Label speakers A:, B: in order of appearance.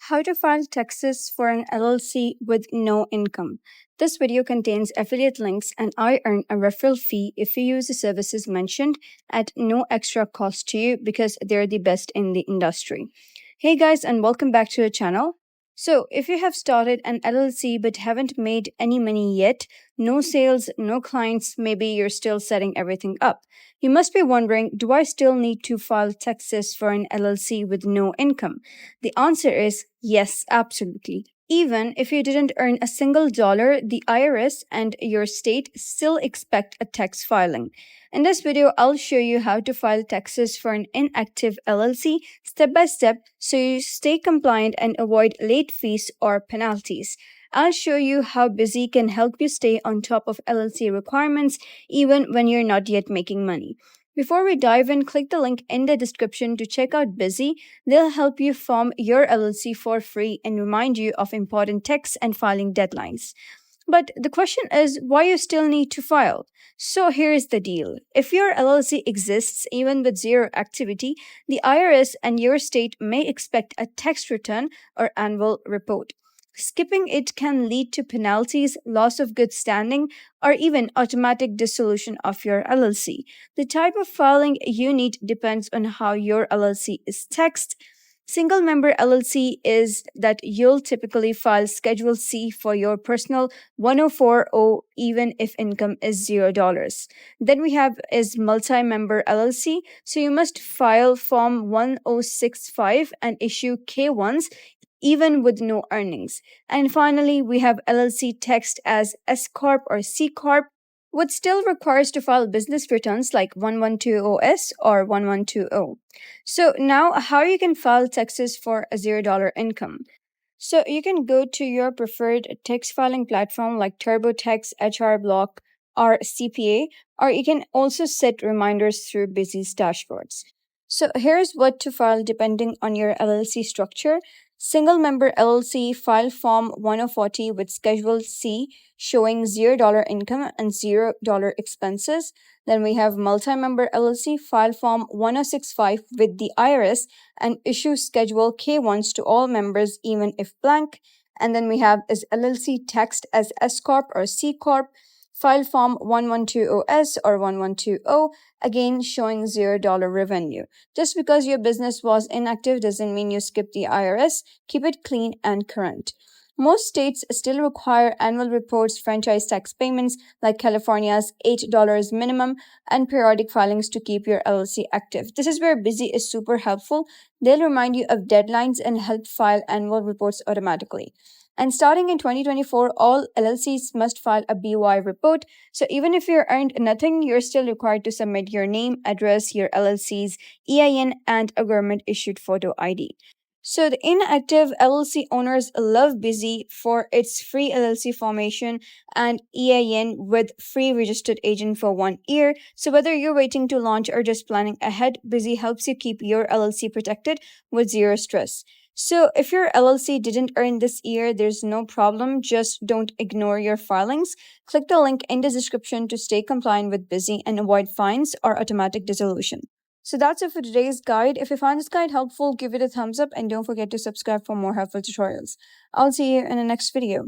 A: How to file taxes for an LLC with no income. This video contains affiliate links and I earn a referral fee if you use the services mentioned at no extra cost to you because they're the best in the industry. Hey guys, and welcome back to the channel. So, if you have started an LLC but haven't made any money yet, no sales, no clients, maybe you're still setting everything up. You must be wondering, do I still need to file taxes for an LLC with no income? The answer is yes, absolutely. Even if you didn't earn a single dollar, the IRS and your state still expect a tax filing. In this video, I'll show you how to file taxes for an inactive LLC step by step so you stay compliant and avoid late fees or penalties. I'll show you how Busy can help you stay on top of LLC requirements even when you're not yet making money. Before we dive in, click the link in the description to check out Busy. They'll help you form your LLC for free and remind you of important tax and filing deadlines. But the question is, why you still need to file? So here's the deal. If your LLC exists even with zero activity, the IRS and your state may expect a tax return or annual report. Skipping it can lead to penalties, loss of good standing, or even automatic dissolution of your LLC. The type of filing you need depends on how your LLC is taxed. Single member LLC is that you'll typically file Schedule C for your personal 1040 even if income is $0. Then we have is multi-member LLC, so you must file Form 1065 and issue K1s even with no earnings. And finally, we have LLC taxed as S Corp or C Corp, which still requires to file business returns like 1120S or 1120. So now how you can file taxes for a $0 income. So you can go to your preferred tax filing platform like TurboTax, HR Block, or CPA, or you can also set reminders through Busy's dashboards. So here's what to file depending on your LLC structure. Single member LLC, file Form 1040 with Schedule C showing $0 income and $0 expenses. Then we have multi-member LLC, file Form 1065 with the IRS and issue Schedule K1s to all members even if blank. And then we have is LLC taxed as S Corp or C Corp, file Form 1120S or 1120, again showing $0 revenue. Just because your business was inactive doesn't mean you skip the IRS. Keep it clean and current. Most states still require annual reports, franchise tax payments like California's $8 minimum, and periodic filings to keep your LLC active. This is where Busy is super helpful. They'll remind you of deadlines and help file annual reports automatically. And starting in 2024, all LLCs must file a BY report. So even if you earned nothing, you're still required to submit your name, address, your LLC's EIN, and a government-issued photo ID. So the inactive LLC owners love Busy for its free LLC formation and EIN with free registered agent for 1 year. So whether you're waiting to launch or just planning ahead, Busy helps you keep your LLC protected with zero stress. So if your LLC didn't earn this year, there's no problem. Just don't ignore your filings. Click the link in the description to stay compliant with Busy and avoid fines or automatic dissolution. So that's it for today's guide. If you found this guide helpful, give it a thumbs up and don't forget to subscribe for more helpful tutorials. I'll see you in the next video.